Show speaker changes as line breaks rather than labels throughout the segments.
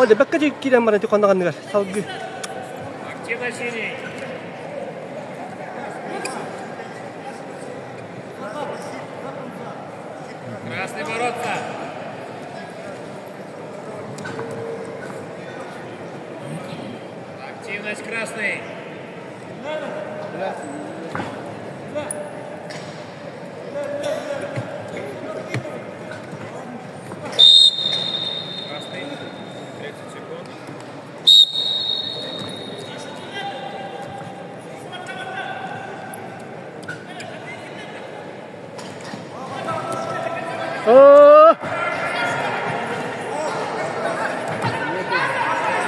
근데 몇 가지 길이 한 마리 건너가는 거야. 사우기.
Красный бороться. Активность красный. Красный. 30 секунд.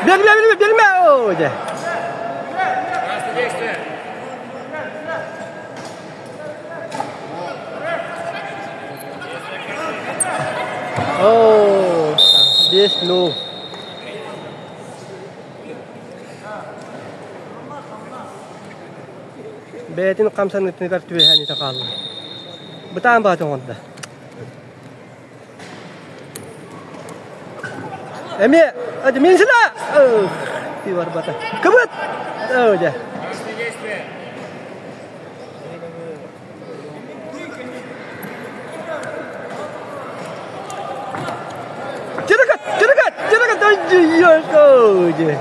Бегай, Красное
действие.
здесь, ну. بيتين 5 نتنقر تويهاني تقال بتاعم باتون غدا أمي أدي مين سلا في وربطة كبت ده جركت أجي يا كوجي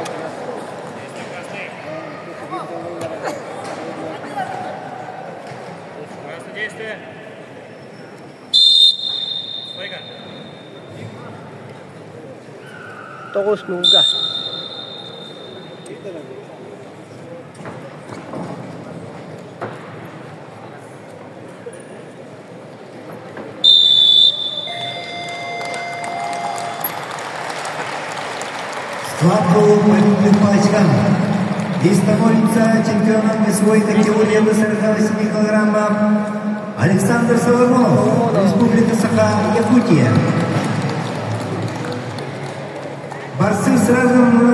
Действие. Стойка.
Terus nunggah.
Славу полюбных пачкам и становится чемпионом мировой категории до 48 килограммов Александр Соломонов, Республика Саха, Якутия. Борцы сразу